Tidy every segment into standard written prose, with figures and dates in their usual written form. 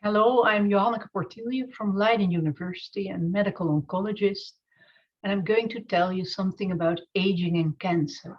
Hello, I'm Johanneke Portielje from Leiden University and medical oncologist, and I'm going to tell you something about aging and cancer.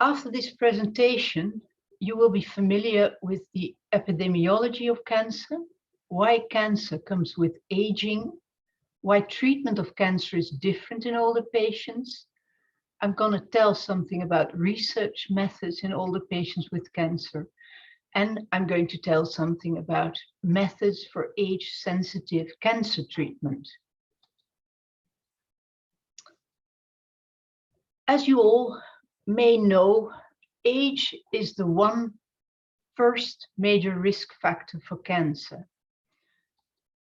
After this presentation, you will be familiar with the epidemiology of cancer, why cancer comes with aging, why treatment of cancer is different in older patients. I'm going to tell something about research methods in older patients with cancer. And I'm going to tell something about methods for age-sensitive cancer treatment. As you all may know, age is the first major risk factor for cancer.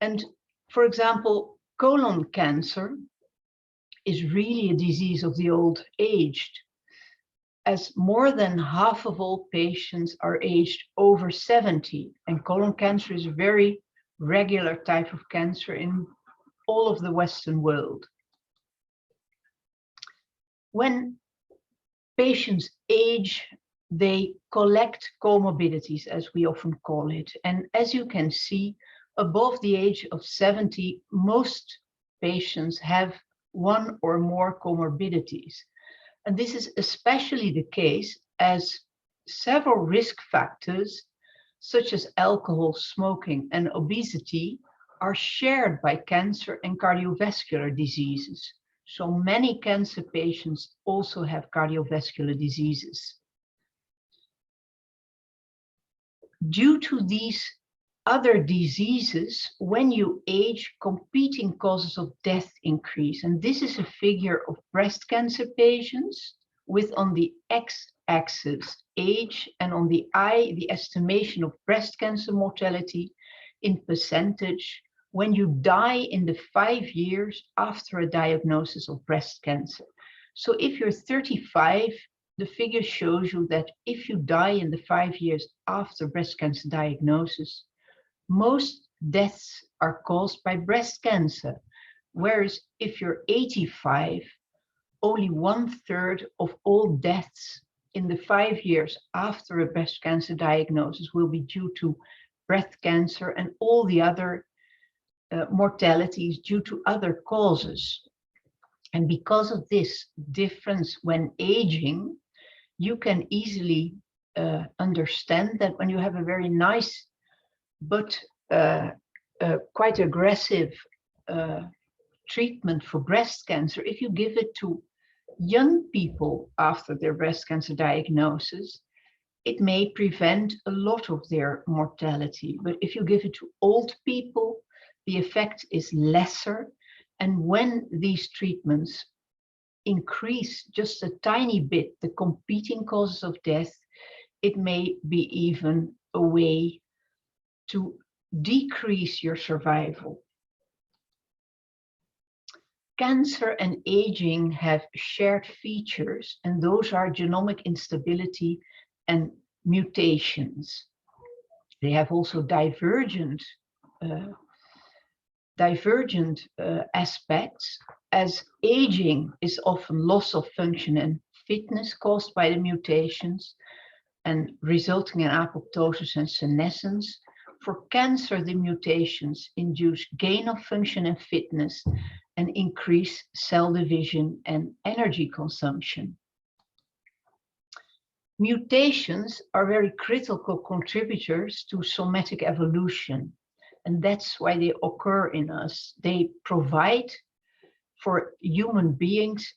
And for example, colon cancer is really a disease of the old-aged, as more than half of all patients are aged over 70, and colon cancer is a very regular type of cancer in all of the Western world. When patients age, they collect comorbidities, as we often call it. And as you can see, above the age of 70, most patients have one or more comorbidities. And this is especially the case as several risk factors, such as alcohol, smoking, and obesity, are shared by cancer and cardiovascular diseases. So many cancer patients also have cardiovascular diseases. Due to these other diseases, when you age, competing causes of death increase. And this is a figure of breast cancer patients with, on the x-axis, age, and on the y, the estimation of breast cancer mortality in percentage when you die in the 5 years after a diagnosis of breast cancer. So if you're 35, the figure shows you that if you die in the 5 years after breast cancer diagnosis, most deaths are caused by breast cancer, whereas if you're 85, only 1/3 of all deaths in the 5 years after a breast cancer diagnosis will be due to breast cancer, and all the other mortalities due to other causes. And because of this difference when aging, you can easily understand that when you have a very nice but quite aggressive treatment for breast cancer, if you give it to young people after their breast cancer diagnosis, it may prevent a lot of their mortality. But if you give it to old people, the effect is lesser. And when these treatments increase just a tiny bit the competing causes of death, it may be even a way to decrease your survival. Cancer and aging have shared features, and those are genomic instability and mutations. They have also divergent aspects, as aging is often loss of function and fitness caused by the mutations and resulting in apoptosis and senescence. For cancer, the mutations induce gain of function and fitness and increase cell division and energy consumption. Mutations are very critical contributors to somatic evolution, and that's why they occur in us. They provide for human beings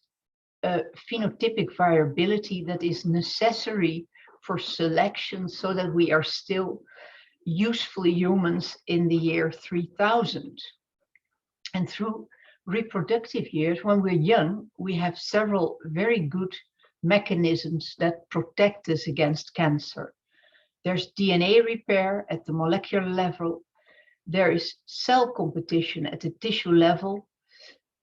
a phenotypic variability that is necessary for selection so that we are still useful humans in the year 3000. And through reproductive years, when we're young, we have several very good mechanisms that protect us against cancer. There's DNA repair at the molecular level. There is cell competition at the tissue level,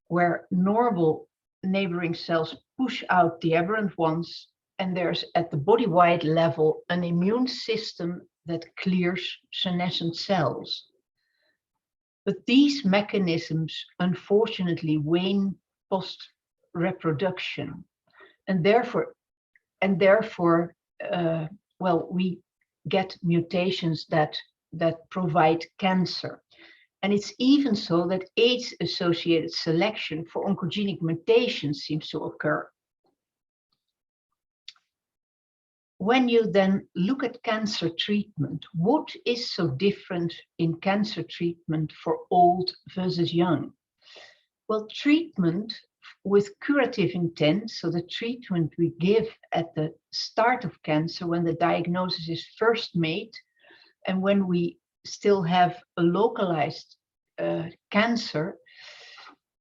where normal neighboring cells push out the aberrant ones. And there's at the body-wide level an immune system that clears senescent cells. But these mechanisms unfortunately wane post-reproduction, and therefore, well, we get mutations that provide cancer. And it's even so that age-associated selection for oncogenic mutations seems to occur. When you then look at cancer treatment, what is so different in cancer treatment for old versus young? Well, treatment with curative intent, so the treatment we give at the start of cancer when the diagnosis is first made and when we still have a localized cancer,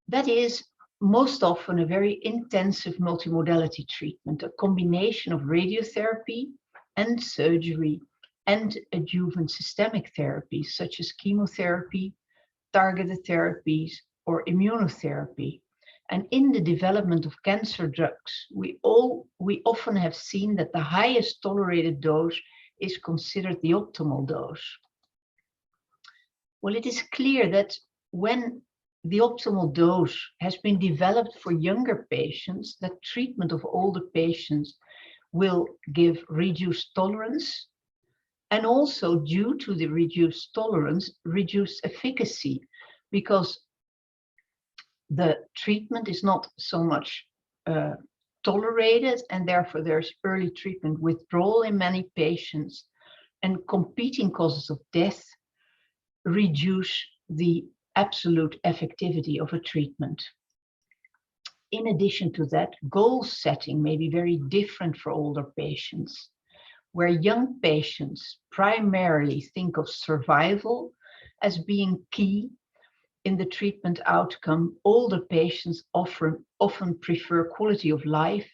that is most often a very intensive multimodality treatment, a combination of radiotherapy and surgery and adjuvant systemic therapies such as chemotherapy, targeted therapies, or immunotherapy. And in the development of cancer drugs, we often have seen that the highest tolerated dose is considered the optimal dose. Well, it is clear that when the optimal dose has been developed for younger patients, that treatment of older patients will give reduced tolerance, and also due to the reduced tolerance, reduced efficacy, because the treatment is not so much tolerated, and therefore there's early treatment withdrawal in many patients, and competing causes of death reduce the absolute effectivity of a treatment. In addition to that, goal setting may be very different for older patients. Where young patients primarily think of survival as being key in the treatment outcome, older patients often prefer quality of life,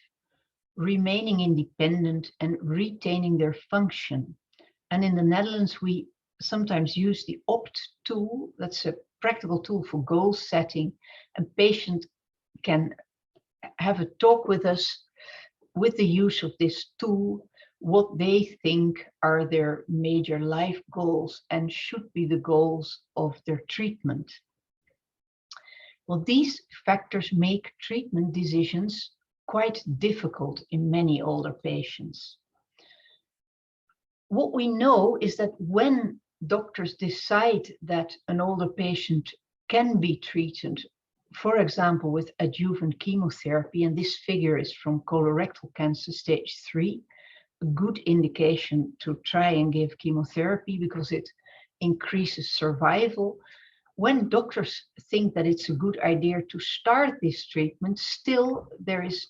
remaining independent and retaining their function. And in the Netherlands, we sometimes use the OPT tool. That's a practical tool for goal setting, and patients can have a talk with us with the use of this tool, what they think are their major life goals and should be the goals of their treatment. Well, these factors make treatment decisions quite difficult in many older patients. What we know is that when doctors decide that an older patient can be treated, for example, with adjuvant chemotherapy, and this figure is from colorectal cancer stage 3, a good indication to try and give chemotherapy because it increases survival. When doctors think that it's a good idea to start this treatment, still there is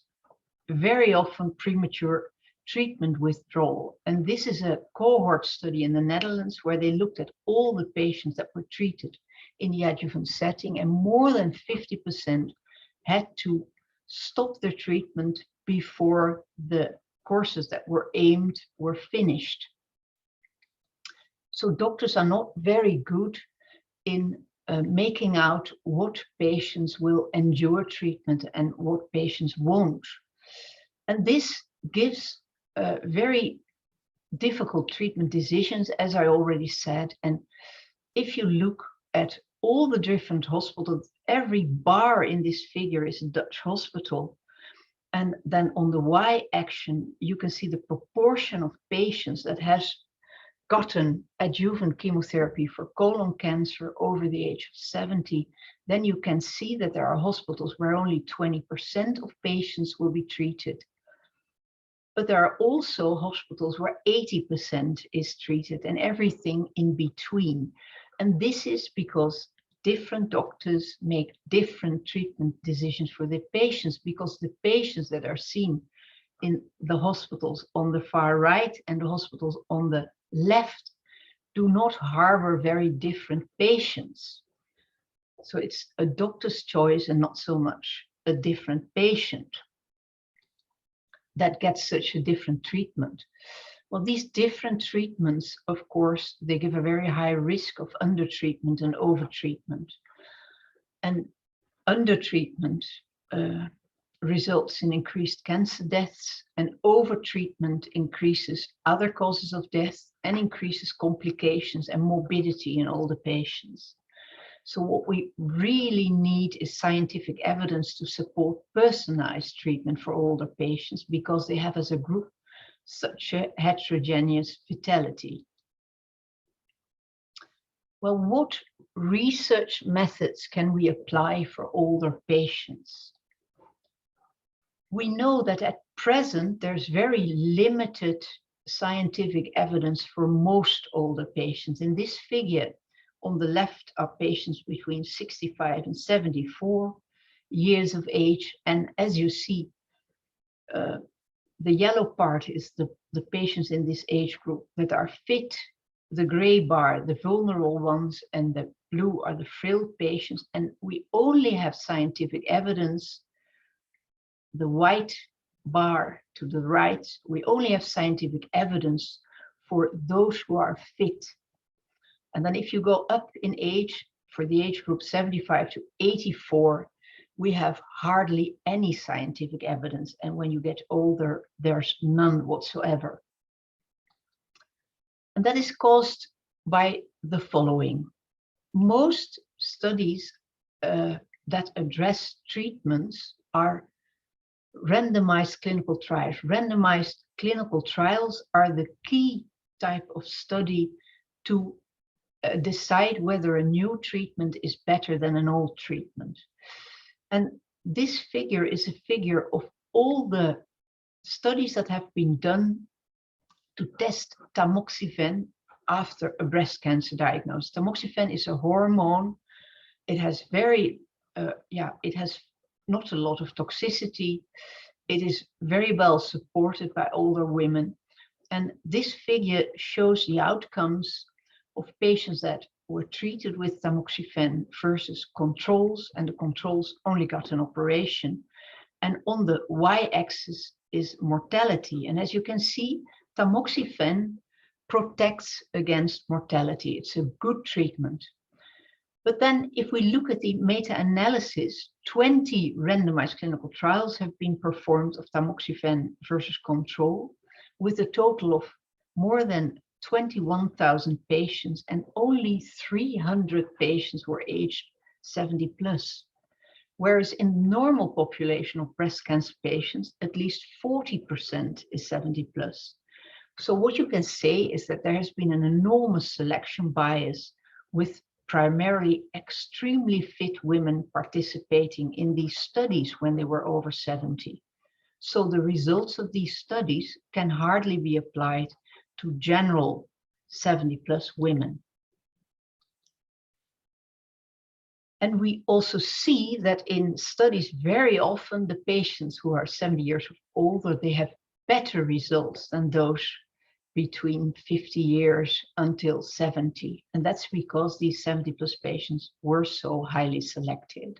very often premature treatment withdrawal. And this is a cohort study in the Netherlands where they looked at all the patients that were treated in the adjuvant setting, and more than 50% had to stop their treatment before the courses that were aimed were finished. So doctors are not very good in making out what patients will endure treatment and what patients won't. And this gives very difficult treatment decisions, as I already said. And if you look at all the different hospitals, every bar in this figure is a Dutch hospital. And then on the y-action, you can see the proportion of patients that has gotten adjuvant chemotherapy for colon cancer over the age of 70. Then you can see that there are hospitals where only 20% of patients will be treated. But there are also hospitals where 80% is treated and everything in between. And this is because different doctors make different treatment decisions for their patients, because the patients that are seen in the hospitals on the far right and the hospitals on the left do not harbor very different patients. So it's a doctor's choice and not so much a different patient that gets such a different treatment. Well, these different treatments, of course, they give a very high risk of undertreatment and overtreatment. And undertreatment results in increased cancer deaths, and overtreatment increases other causes of death and increases complications and morbidity in older patients. So what we really need is scientific evidence to support personalized treatment for older patients, because they have as a group such a heterogeneous fatality? Well, what research methods can we apply for older patients? We know that at present there's very limited scientific evidence for most older patients. In this figure on the left are patients between 65 and 74 years of age, and as you see, the yellow part is the patients in this age group that are fit, the gray bar, the vulnerable ones, and the blue are the frail patients, and we only have scientific evidence. The white bar to the right, we only have scientific evidence for those who are fit. And then if you go up in age, for the age group 75 to 84, we have hardly any scientific evidence. And when you get older, there's none whatsoever. And that is caused by the following. Most studies that address treatments are randomized clinical trials. Randomized clinical trials are the key type of study to decide whether a new treatment is better than an old treatment. And this figure is a figure of all the studies that have been done to test tamoxifen after a breast cancer diagnosis. Tamoxifen is a hormone. It has it has not a lot of toxicity. It is very well supported by older women. And this figure shows the outcomes of patients that were treated with tamoxifen versus controls, and the controls only got an operation. And on the y-axis is mortality. And as you can see, tamoxifen protects against mortality. It's a good treatment. But then if we look at the meta-analysis, 20 randomized clinical trials have been performed of tamoxifen versus control, with a total of more than 21,000 patients, and only 300 patients were aged 70 plus. Whereas in the normal population of breast cancer patients, at least 40% is 70 plus. So what you can say is that there has been an enormous selection bias, with primarily extremely fit women participating in these studies when they were over 70. So the results of these studies can hardly be applied to general 70 plus women. And we also see that in studies, very often the patients who are 70 years or older, they have better results than those between 50 years until 70. And that's because these 70 plus patients were so highly selected.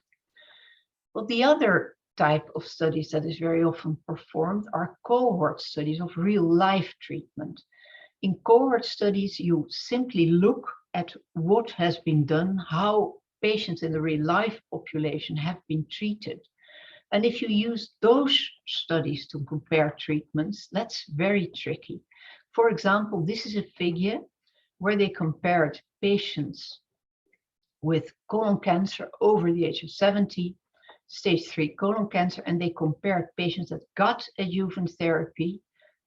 Well, the other type of studies that is very often performed are cohort studies of real life treatment. In cohort studies, you simply look at what has been done, how patients in the real life population have been treated. And if you use those studies to compare treatments, that's very tricky. For example, this is a figure where they compared patients with colon cancer over the age of 70, stage 3 colon cancer, and they compared patients that got adjuvant therapy,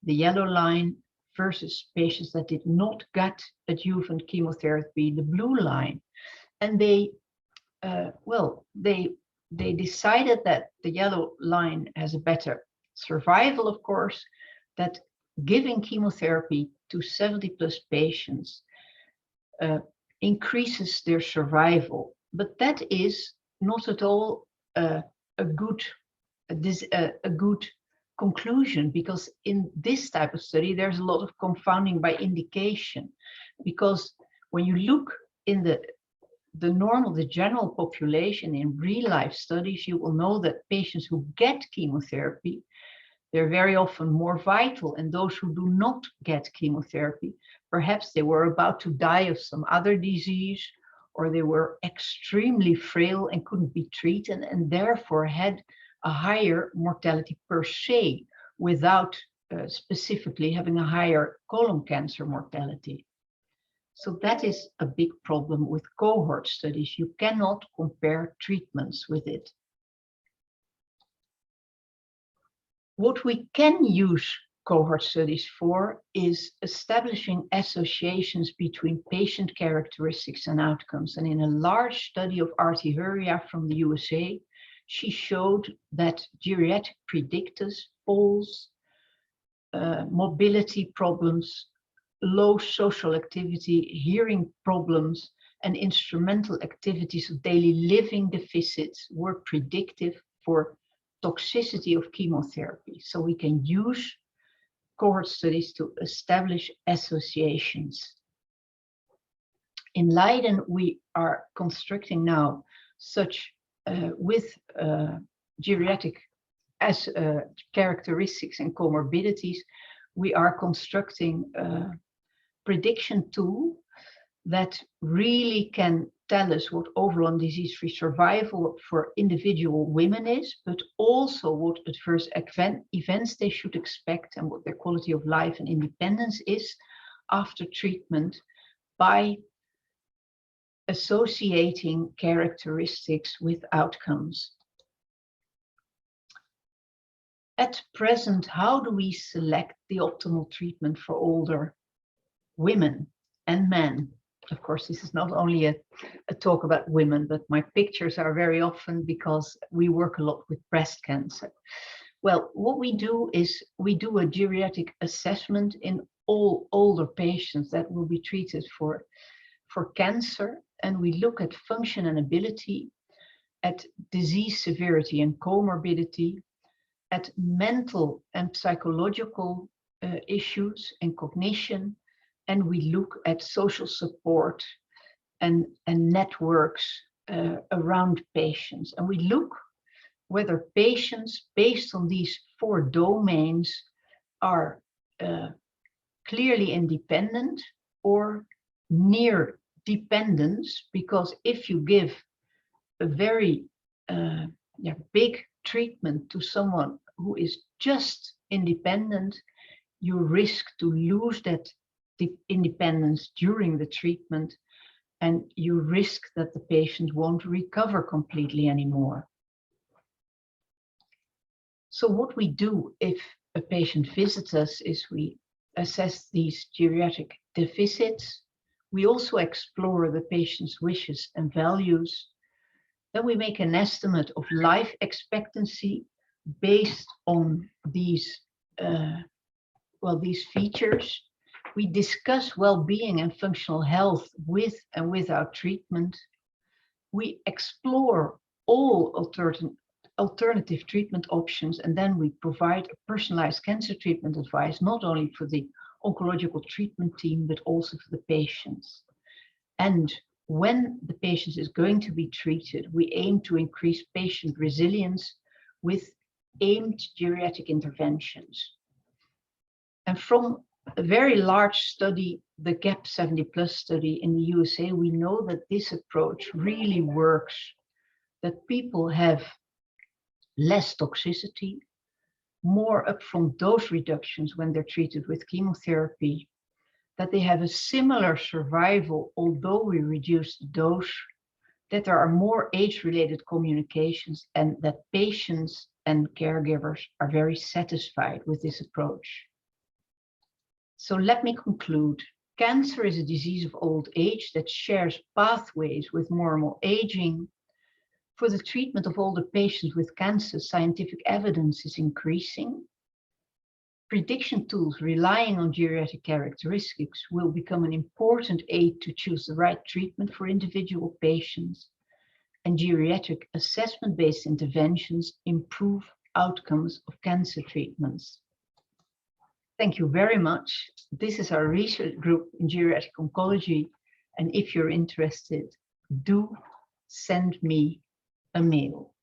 the yellow line, versus patients that did not get adjuvant chemotherapy, the blue line. And they decided that the yellow line has a better survival, of course, that giving chemotherapy to 70 plus patients increases their survival. But that is not at all a good conclusion, because in this type of study, there's a lot of confounding by indication. Because when you look in the general population in real life studies, you will know that patients who get chemotherapy, they're very often more vital, and those who do not get chemotherapy, perhaps they were about to die of some other disease, or they were extremely frail and couldn't be treated, and therefore had a higher mortality per se, without specifically having a higher colon cancer mortality. So that is a big problem with cohort studies. You cannot compare treatments with it. What we can use cohort studies for is establishing associations between patient characteristics and outcomes. And in a large study of Arti Huria from the USA, she showed that geriatric predictors, falls, mobility problems, low social activity, hearing problems, and instrumental activities of daily living deficits were predictive for toxicity of chemotherapy. So we can use cohort studies to establish associations. In Leiden, we are constructing now such with geriatric as characteristics and comorbidities, we are constructing a prediction tool that really can tell us what overall disease-free survival for individual women is, but also what adverse events they should expect and what their quality of life and independence is after treatment by associating characteristics with outcomes. At present, how do we select the optimal treatment for older women and men? Of course, this is not only a talk about women, but my pictures are very often because we work a lot with breast cancer. Well, what we do is we do a geriatric assessment in all older patients that will be treated for cancer, and we look at function and ability, at disease severity and comorbidity, at mental and psychological issues and cognition, and we look at social support and networks around patients. And we look whether patients, based on these 4 domains, are clearly independent or near dependence, because if you give a very big treatment to someone who is just independent, you risk to lose that independence during the treatment, and you risk that the patient won't recover completely anymore. So what we do if a patient visits us is we assess these geriatric deficits. We also explore the patient's wishes and values. Then we make an estimate of life expectancy based on these features. We discuss well-being and functional health with and without treatment. We explore all alternative treatment options, and then we provide a personalized cancer treatment advice, not only for the oncological treatment team, but also for the patients. And when the patient is going to be treated, we aim to increase patient resilience with aimed geriatric interventions. And from a very large study, the GAP 70+ study in the USA, we know that this approach really works, that people have less toxicity, more upfront dose reductions when they're treated with chemotherapy, that they have a similar survival although we reduce the dose, that there are more age-related communications, and that patients and caregivers are very satisfied with this approach. So let me conclude. Cancer is a disease of old age that shares pathways with normal aging. For the treatment of older patients with cancer, scientific evidence is increasing. Prediction tools relying on geriatric characteristics will become an important aid to choose the right treatment for individual patients. And geriatric assessment-based interventions improve outcomes of cancer treatments. Thank you very much. This is our research group in geriatric oncology. And if you're interested, do send me a mail.